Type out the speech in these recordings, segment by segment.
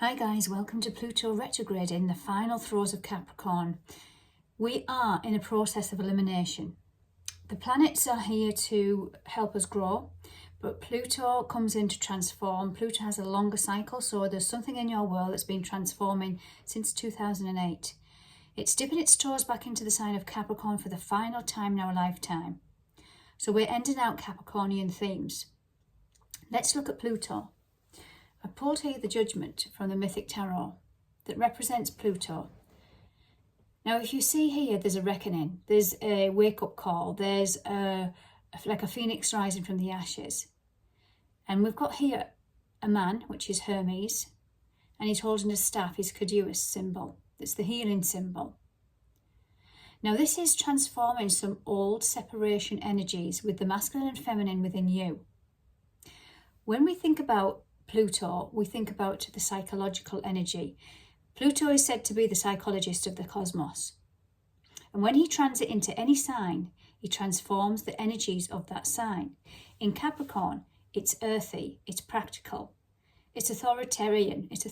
Hi guys, welcome to Pluto Retrograding, the final throes of Capricorn. We are in a process of elimination. The planets are here to help us grow, but Pluto comes in to transform. Pluto has a longer cycle, so there's something in your world that's been transforming since 2008. It's dipping its toes back into the sign of Capricorn for the final time in our lifetime. So we're ending out Capricornian themes. Let's look at Pluto. I pulled here the Judgement from the Mythic Tarot that represents Pluto. Now, if you see here, there's a reckoning, there's a wake-up call, there's like a phoenix rising from the ashes. And we've got here a man, which is Hermes, and he's holding a staff, his caduceus symbol. It's the healing symbol. Now, this is transforming some old separation energies with the masculine and feminine within you. When we think about Pluto, we think about the psychological energy. Pluto is said to be the psychologist of the cosmos. And when he transits into any sign, he transforms the energies of that sign. In Capricorn, it's earthy, it's practical, it's authoritarian, it's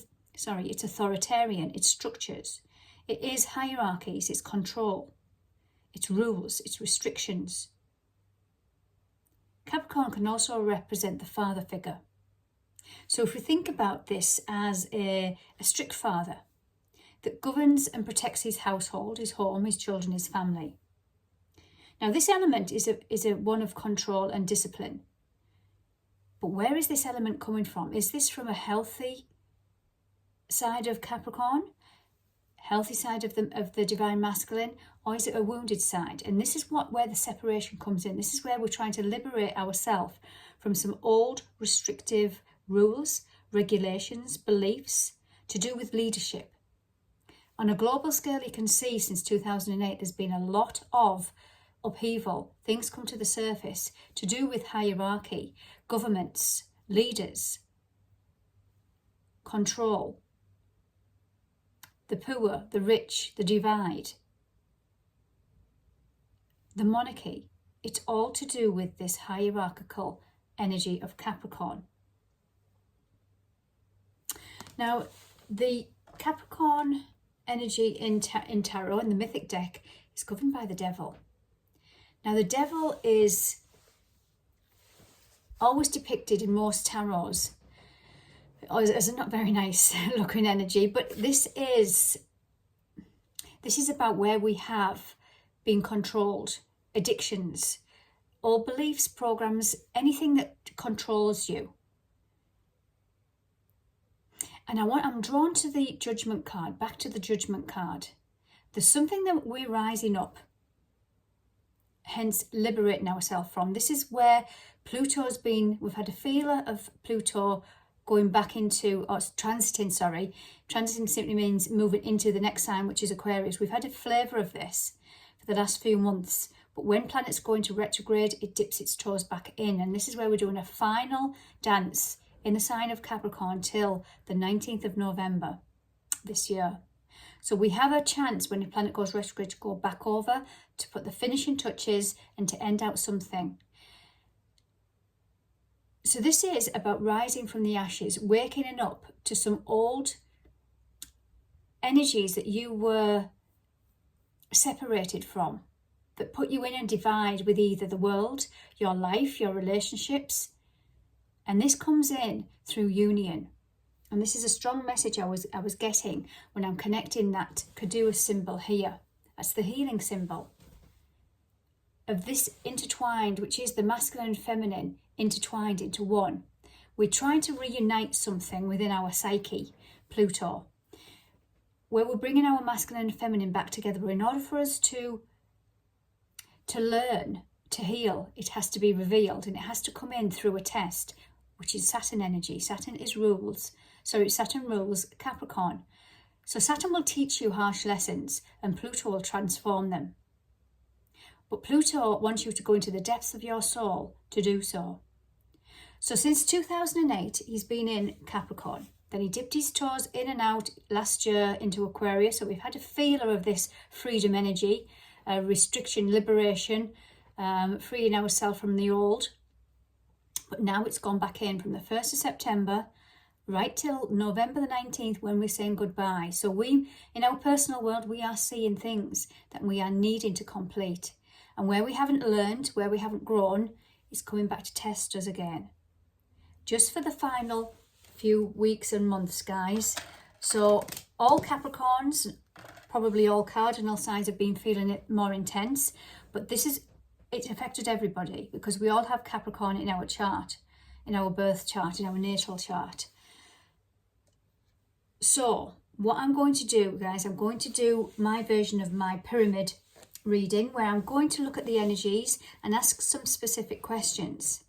structures, it is hierarchies, it's control, it's rules, it's restrictions. Capricorn can also represent the father figure. So if we think about this as a strict father that governs and protects his household, his home, his children, his family. Now this element is a one of control and discipline. But where is this element coming from? Is this from a healthy side of Capricorn? Healthy side of the divine masculine? Or is it a wounded side? And this is where the separation comes in. This is where we're trying to liberate ourselves from some old restrictive rules, regulations, beliefs to do with leadership. On a global scale, you can see since 2008 there's been a lot of upheaval. Things come to the surface to do with hierarchy, governments, leaders, control, the poor, the rich, the divide, the monarchy. It's all to do with this hierarchical energy of Capricorn. Now, the Capricorn energy in Tarot, in the Mythic deck, is governed by the devil. Now, the devil is always depicted in most tarots as a not very nice looking energy, but this is about where we have been controlled, addictions, all beliefs, programs, anything that controls you. And I'm drawn to the Judgment card, back to the Judgment card. There's something that we're rising up, hence liberating ourselves from. This is where Pluto's been, we've had a feeler of Pluto going back into, or transiting simply means moving into the next sign, which is Aquarius. We've had a flavour of this for the last few months, but when planets go into retrograde, it dips its toes back in. And this is where we're doing a final dance in the sign of Capricorn till the 19th of November this year. So we have a chance when the planet goes retrograde to go back over, to put the finishing touches and to end out something. So this is about rising from the ashes, waking up to some old energies that you were separated from, that put you in a divide with either the world, your life, your relationships. And this comes in through union. And this is a strong message I was getting when I'm connecting that caduceus symbol here. That's the healing symbol of this intertwined, which is the masculine and feminine intertwined into one. We're trying to reunite something within our psyche, Pluto, where we're bringing our masculine and feminine back together. But in order for us to learn, to heal, it has to be revealed, and it has to come in through a test, which is Saturn energy. Saturn rules Capricorn. So Saturn will teach you harsh lessons and Pluto will transform them. But Pluto wants you to go into the depths of your soul to do so. So since 2008, he's been in Capricorn. Then he dipped his toes in and out last year into Aquarius. So we've had a feeler of this freedom energy, restriction, liberation, freeing ourselves from the old. But now it's gone back in from the 1st of September right till November the 19th when we're saying goodbye. So we, in our personal world, we are seeing things that we are needing to complete. And where we haven't learned, where we haven't grown, is coming back to test us again. Just for the final few weeks and months, guys. So all Capricorns, probably all cardinal signs have been feeling it more intense. But it's affected everybody because we all have Capricorn in our chart, in our birth chart, in our natal chart. So what I'm going to do, guys, I'm going to do my version of my pyramid reading where I'm going to look at the energies and ask some specific questions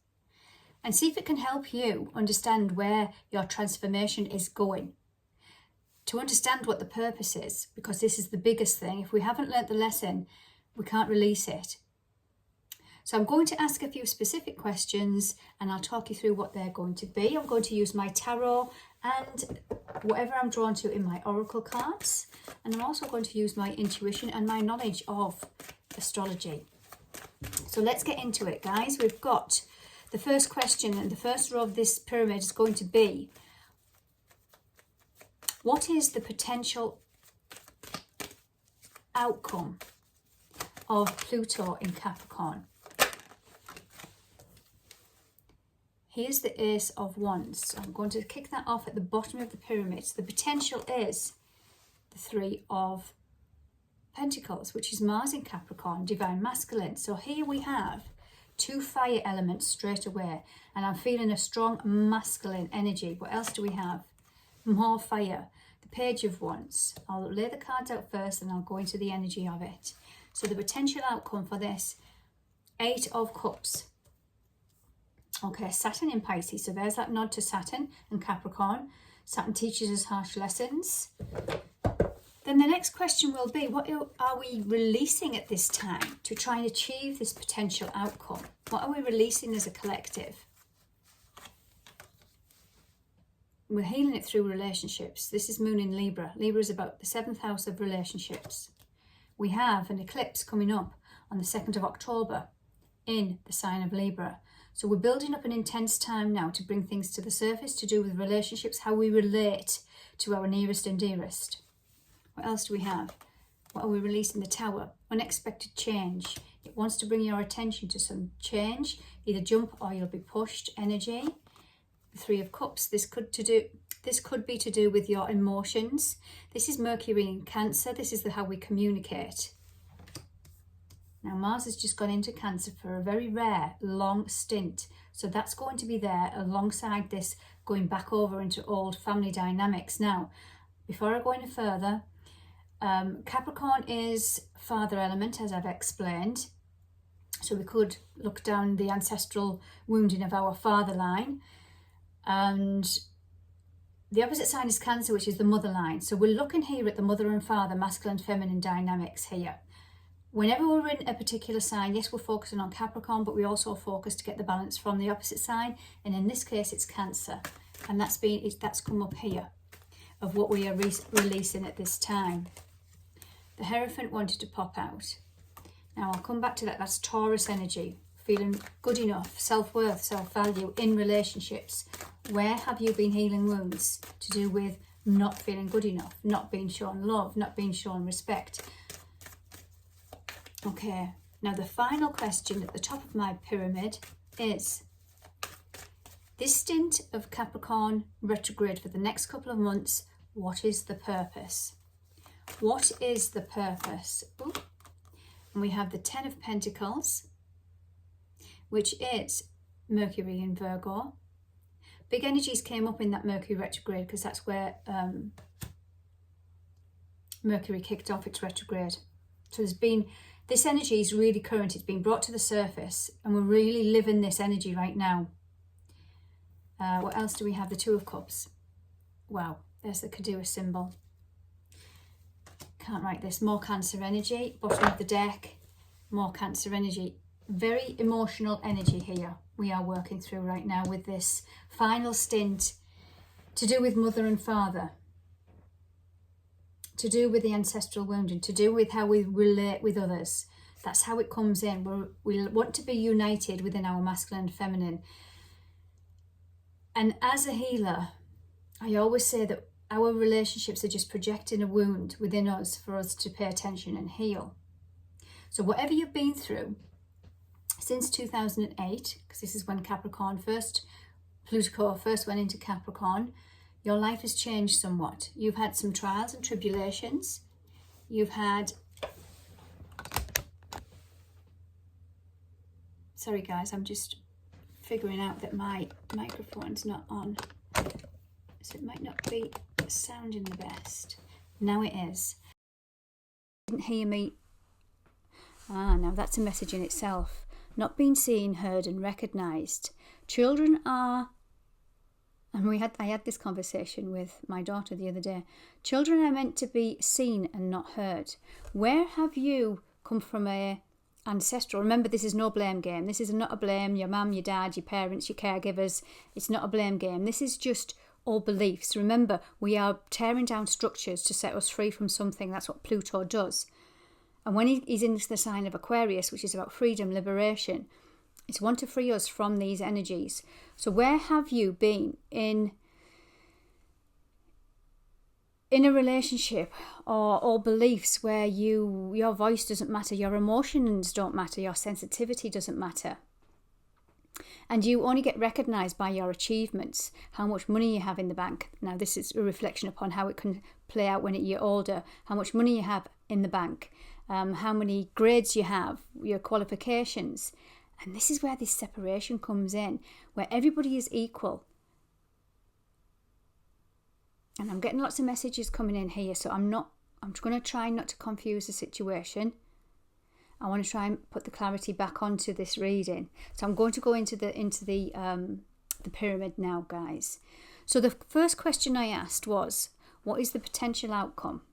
and see if it can help you understand where your transformation is going. To understand what the purpose is, because this is the biggest thing. If we haven't learnt the lesson, we can't release it. So I'm going to ask a few specific questions and I'll talk you through what they're going to be. I'm going to use my tarot and whatever I'm drawn to in my oracle cards. And I'm also going to use my intuition and my knowledge of astrology. So let's get into it, guys. We've got the first question, and the first row of this pyramid is going to be, what is the potential outcome of Pluto in Capricorn? Here's the Ace of Wands. So I'm going to kick that off at the bottom of the pyramid. So the potential is the Three of Pentacles, which is Mars in Capricorn, divine masculine. So here we have two fire elements straight away, and I'm feeling a strong masculine energy. What else do we have? More fire. The Page of Wands. I'll lay the cards out first and I'll go into the energy of it. So the potential outcome for this, Eight of Cups. Okay, Saturn in Pisces. So there's that nod to Saturn and Capricorn. Saturn teaches us harsh lessons. Then the next question will be, what are we releasing at this time to try and achieve this potential outcome? What are we releasing as a collective? We're healing it through relationships. This is Moon in Libra. Libra is about the 7th house of relationships. We have an eclipse coming up on the 2nd of October in the sign of Libra. So we're building up an intense time now to bring things to the surface to do with relationships, how we relate to our nearest and dearest. What else do we have? What are we releasing? The Tower. Unexpected change. It wants to bring your attention to some change, either jump or you'll be pushed energy. The Three of Cups. This could be to do with your emotions. This is Mercury in Cancer. This is how we communicate. Now Mars has just gone into Cancer for a very rare long stint. So that's going to be there alongside this going back over into old family dynamics. Now, before I go any further, Capricorn is father element, as I've explained. So we could look down the ancestral wounding of our father line. And the opposite sign is Cancer, which is the mother line. So we're looking here at the mother and father, masculine, feminine dynamics here. Whenever we're in a particular sign, yes, we're focusing on Capricorn, but we also focus to get the balance from the opposite sign. And in this case, it's Cancer. And that's come up here of what we are releasing at this time. The Hierophant wanted to pop out. Now I'll come back to that. That's Taurus energy, feeling good enough, self-worth, self-value in relationships. Where have you been healing wounds to do with not feeling good enough, not being shown love, not being shown respect? Okay, now the final question at the top of my pyramid is, this stint of Capricorn retrograde for the next couple of months, what is the purpose? What is the purpose? Ooh. And we have the Ten of Pentacles, which is Mercury in Virgo. Big energies came up in that Mercury retrograde because that's where Mercury kicked off its retrograde. So this energy is really current. It's been brought to the surface and we're really living this energy right now. What else do we have? The Two of Cups. Wow, there's the Caduceus symbol. Can't write this. More Cancer energy. Bottom of the deck. More Cancer energy. Very emotional energy here we are working through right now with this final stint to do with mother and father, to do with the ancestral wounding, to do with how we relate with others. That's how it comes in. We want to be united within our masculine and feminine. And as a healer, I always say that our relationships are just projecting a wound within us for us to pay attention and heal. So whatever you've been through since 2008, because this is when Pluto first went into Capricorn, your life has changed somewhat. You've had some trials and tribulations. You've had... Sorry guys, I'm just figuring out that my microphone's not on. So it might not be sounding the best. Now it is. Didn't hear me. Now that's a message in itself. Not being seen, heard and recognised. Children are... And I had this conversation with my daughter the other day. Children are meant to be seen and not heard. Where have you come from ancestral? Remember, this is no blame game. This is not a blame. Your mum, your dad, your parents, your caregivers. It's not a blame game. This is just all beliefs. Remember, we are tearing down structures to set us free from something. That's what Pluto does. And when he's in the sign of Aquarius, which is about freedom, liberation, it's one to free us from these energies. So where have you been in a relationship or beliefs where your voice doesn't matter, your emotions don't matter, your sensitivity doesn't matter, and you only get recognised by your achievements, how much money you have in the bank? Now this is a reflection upon how it can play out when you're older, how much money you have in the bank, how many grades you have, your qualifications. And this is where this separation comes in, where everybody is equal. And I'm getting lots of messages coming in here, so I'm going to try not to confuse the situation. I want to try and put the clarity back onto this reading. So I'm going to go into the pyramid now, guys. So the first question I asked was, what is the potential outcome?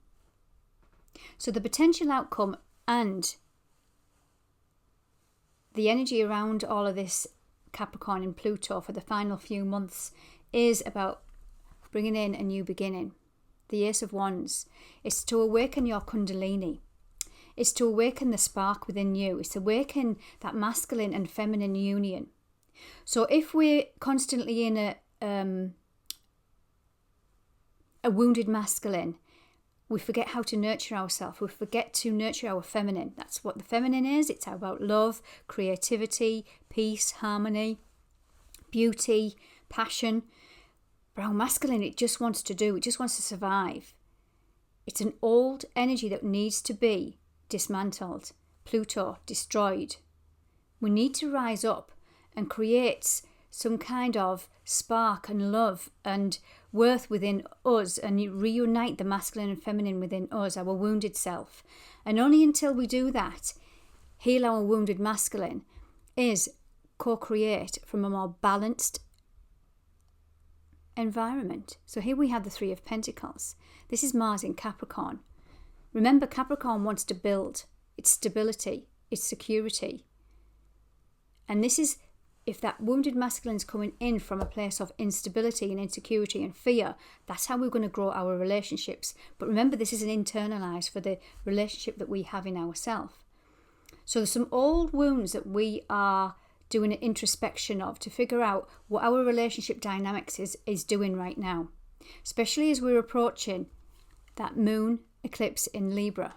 So the potential outcome and the energy around all of this Capricorn and Pluto for the final few months is about bringing in a new beginning. The Ace of Wands. It's to awaken your Kundalini. It's to awaken the spark within you. It's to awaken that masculine and feminine union. So if we're constantly in a wounded masculine, we forget how to nurture ourselves. We forget to nurture our feminine. That's what the feminine is. It's about love, creativity, peace, harmony, beauty, passion. But our masculine, it just wants to do. It just wants to survive. It's an old energy that needs to be dismantled. Pluto, destroyed. We need to rise up and create some kind of spark and love and worth within us and reunite the masculine and feminine within us, our wounded self. And only until we do that, heal our wounded masculine, is co-create from a more balanced environment. So here we have the Three of Pentacles. This is Mars in Capricorn. Remember, Capricorn wants to build its stability, its security. And this is, if that wounded masculine is coming in from a place of instability and insecurity and fear, that's how we're going to grow our relationships. But remember, this is an internalized for the relationship that we have in ourselves. So there's some old wounds that we are doing an introspection of to figure out what our relationship dynamics is doing right now, especially as we're approaching that moon eclipse in Libra.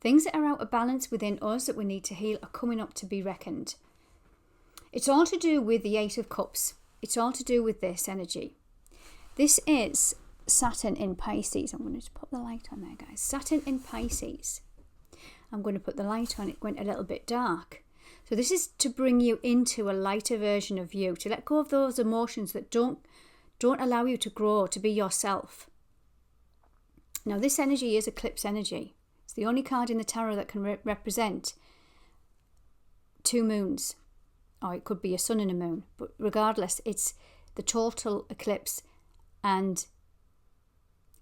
Things that are out of balance within us that we need to heal are coming up to be reckoned. It's all to do with the Eight of Cups. It's all to do with this energy. This is Saturn in Pisces. I'm going to put the light on there, guys. Saturn in Pisces. I'm going to put the light on. It went a little bit dark. So this is to bring you into a lighter version of you, to let go of those emotions that don't allow you to grow, to be yourself. Now, this energy is eclipse energy. It's the only card in the tarot that can represent two moons. Or it could be a sun and a moon. But regardless, it's the total eclipse and...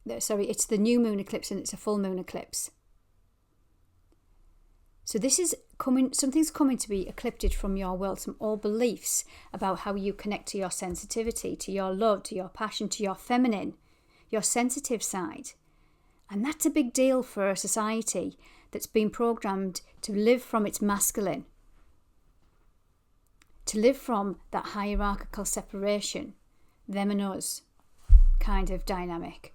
it's the new moon eclipse and it's a full moon eclipse. So this is coming, something's coming to be eclipsed from your world, some old beliefs about how you connect to your sensitivity, to your love, to your passion, to your feminine, your sensitive side. And that's a big deal for a society that's been programmed to live from its masculine, to live from that hierarchical separation, them and us. kind of dynamic.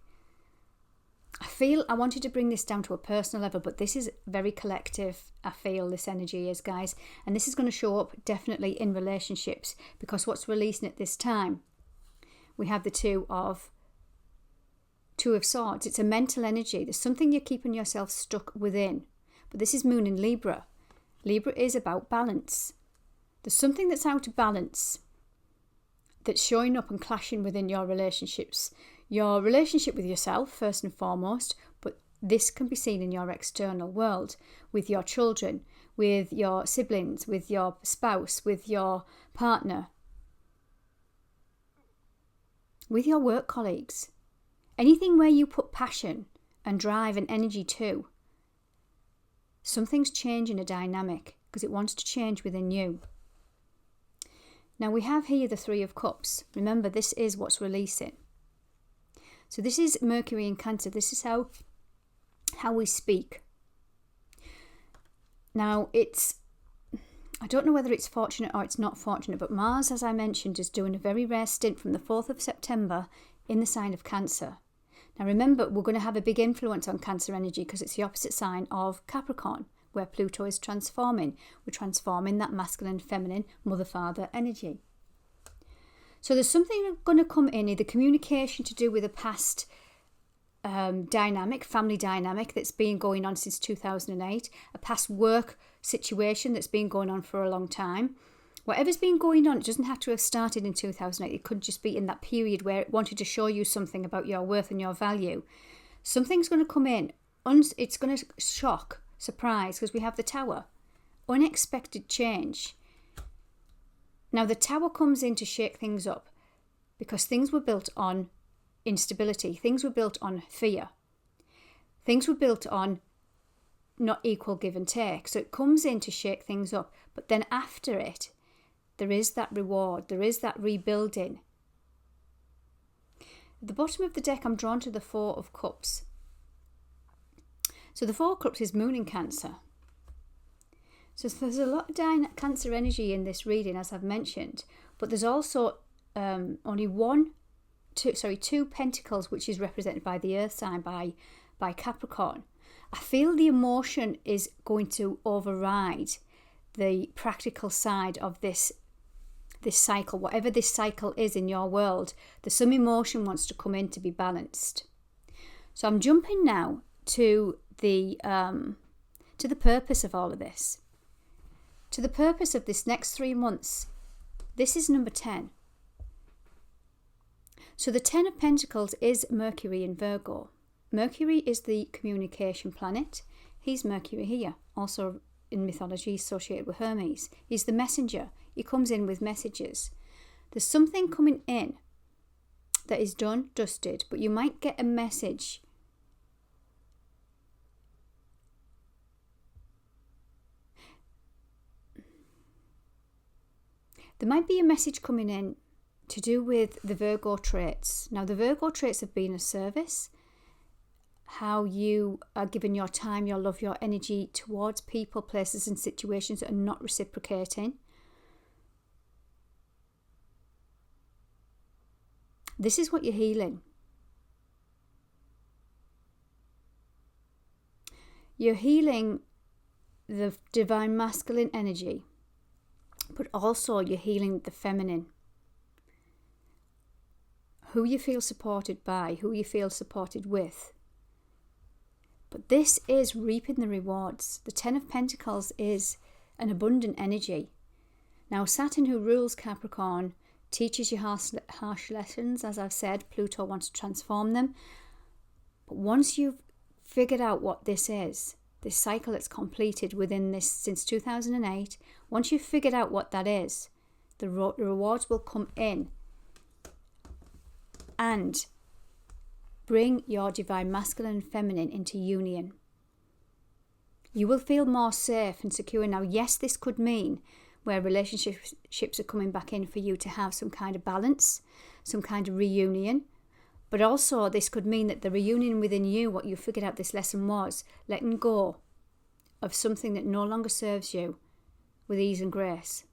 I feel I wanted to bring this down to a personal level, but this is very collective. I feel this energy is, guys, and this is going to show up definitely in relationships, because what's releasing at this time, we have the Two of Swords. It's a mental energy. There's something you're keeping yourself stuck within, but this is Moon in Libra. Libra is about balance. There's something that's out of balance that's showing up and clashing within your relationships. Your relationship with yourself, first and foremost, but this can be seen in your external world, with your children, with your siblings, with your spouse, with your partner, with your work colleagues. Anything where you put passion and drive and energy to, something's changing a dynamic because it wants to change within you. Now we have here the Three of Cups. Remember, this is what's releasing. So this is Mercury in Cancer. This is how we speak. Now I don't know whether it's fortunate or it's not fortunate, but Mars, as I mentioned, is doing a very rare stint from the 4th of September in the sign of Cancer. Now remember, we're going to have a big influence on Cancer energy because it's the opposite sign of Capricorn, where Pluto is transforming. We're transforming that masculine, feminine, mother-father energy. So there's something going to come in, either communication to do with a past dynamic, family dynamic that's been going on since 2008, a past work situation that's been going on for a long time. Whatever's been going on, it doesn't have to have started in 2008. It could just be in that period where it wanted to show you something about your worth and your value. Something's going to come in. It's going to shock, surprise, because we have the Tower. Unexpected change. Now the Tower comes in to shake things up because things were built on instability. Things were built on fear. Things were built on not equal give and take. So it comes in to shake things up. But then after it, there is that reward. There is that rebuilding. At the bottom of the deck, I'm drawn to the Four of Cups. So the Four of Cups is Moon in Cancer. So there's a lot of Cancer energy in this reading, as I've mentioned. But there's also only two Pentacles, which is represented by the Earth sign, by Capricorn. I feel the emotion is going to override the practical side of this cycle. Whatever this cycle is in your world, there's some emotion wants to come in to be balanced. So I'm jumping now to the purpose of all of this. To the purpose of this next 3 months. This is number 10. So the 10 of Pentacles is Mercury in Virgo. Mercury is the communication planet. He's Mercury here, also in mythology associated with Hermes. He's the messenger. He comes in with messages. There's something coming in that is done, dusted, but you might get a message. There might be a message coming in to do with the Virgo traits. Now, the Virgo traits have been a service, how you are giving your time, your love, your energy towards people, places and situations that are not reciprocating. This is what you're healing. You're healing the divine masculine energy, but also you're healing the feminine. Who you feel supported by, who you feel supported with. But this is reaping the rewards. The 10 of Pentacles is an abundant energy. Now Saturn, who rules Capricorn, teaches you harsh lessons. As I've said, Pluto wants to transform them. But once you've figured out what this is, this cycle that's completed within this since 2008, once you've figured out what that is, the rewards will come in and bring your divine masculine and feminine into union. You will feel more safe and secure. Now, yes, this could mean where relationships are coming back in for you to have some kind of balance, some kind of reunion. But also this could mean that the reunion within you, what you figured out this lesson was letting go of something that no longer serves you with ease and grace.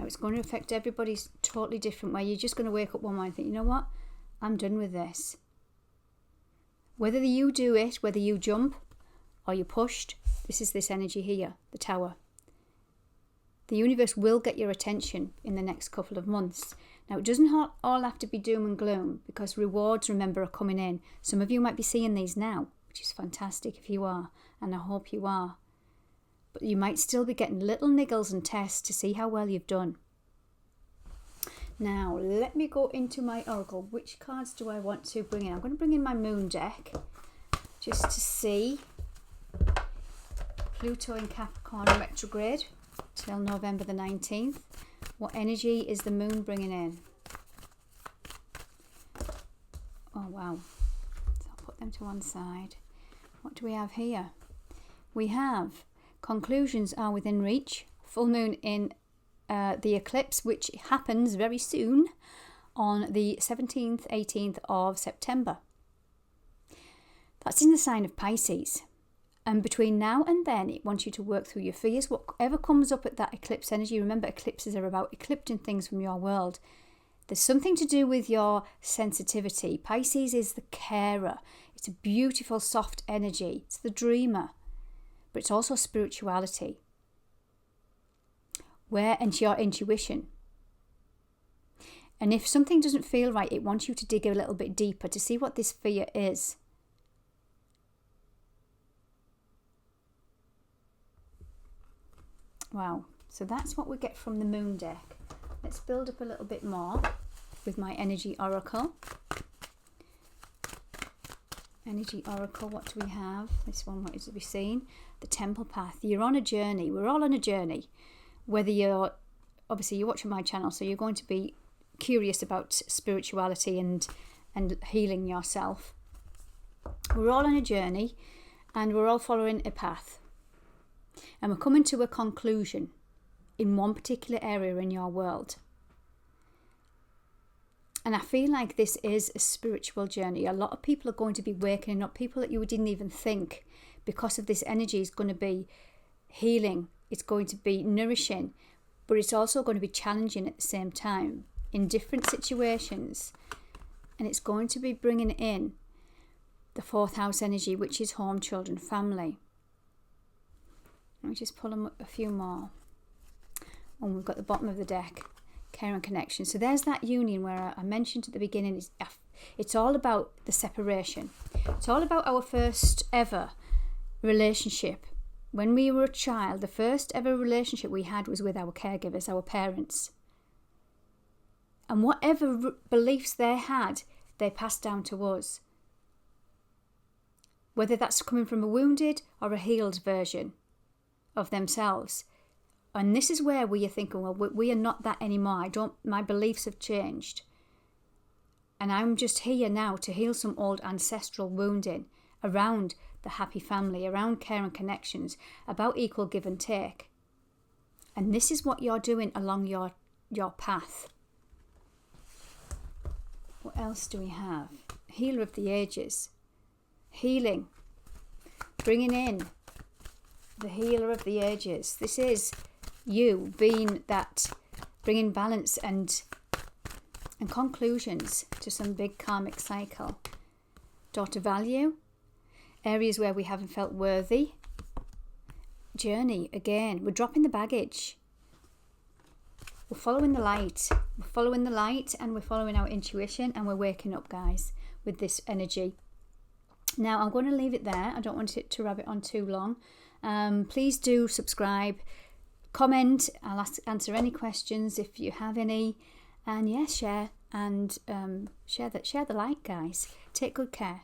Now it's going to affect everybody's totally different way. You're just going to wake up one morning and think, you know what? I'm done with this. Whether you do it, whether you jump or you're pushed, this is this energy here, the Tower. The universe will get your attention in the next couple of months. Now, it doesn't all have to be doom and gloom, because rewards, remember, are coming in. Some of you might be seeing these now, which is fantastic if you are, and I hope you are. But you might still be getting little niggles and tests to see how well you've done. Now, let me go into my oracle. Which cards do I want to bring in? I'm going to bring in my moon deck just to see Pluto in Capricorn retrograde till November the 19th. What energy is the moon bringing in? Oh, wow. So I'll put them to one side. What do we have here? We have conclusions are within reach. Full moon in the eclipse, which happens very soon on the 17th, 18th of September. That's in the sign of Pisces. And between now and then, it wants you to work through your fears. Whatever comes up at that eclipse energy, remember eclipses are about eclipsing things from your world. There's something to do with your sensitivity. Pisces is the carer. It's a beautiful, soft energy. It's the dreamer. But it's also spirituality. And your intuition. And if something doesn't feel right, it wants you to dig a little bit deeper to see what this fear is. Wow, so that's what we get from the moon deck. Let's build up a little bit more with my energy oracle. Energy oracle, what do we have? This one, what is to be seen? The temple path. You're on a journey. We're all on a journey. Whether you're watching my channel, so you're going to be curious about spirituality and healing yourself. We're all on a journey and we're all following a path. And we're coming to a conclusion in one particular area in your world. And I feel like this is a spiritual journey. A lot of people are going to be waking up. People that you didn't even think, because of this energy, is going to be healing. It's going to be nourishing. But it's also going to be challenging at the same time in different situations. And it's going to be bringing in the fourth house energy, which is home, children, family. Let me just pull them up a few more. And we've got the bottom of the deck, care and connection. So there's that union where I mentioned at the beginning, it's all about the separation. It's all about our first ever relationship. When we were a child, the first ever relationship we had was with our caregivers, our parents. And whatever beliefs they had, they passed down to us. Whether that's coming from a wounded or a healed version of themselves. And this is where we are thinking, well, we are not that anymore. My beliefs have changed. And I'm just here now to heal some old ancestral wounding around the happy family, around care and connections, about equal give and take. And this is what you're doing along your path. What else do we have? Healer of the ages. Healing. Bringing in the healer of the ages. This is you being that, bringing balance and conclusions to some big karmic cycle. Daughter value. Areas where we haven't felt worthy. Journey, again. We're dropping the baggage. We're following the light. We're following the light and we're following our intuition and we're waking up, guys, with this energy. Now, I'm going to leave it there. I don't want it to rabbit on too long. Please do subscribe, comment. I'll answer any questions if you have any. And yes, share and share the light, guys. Take good care.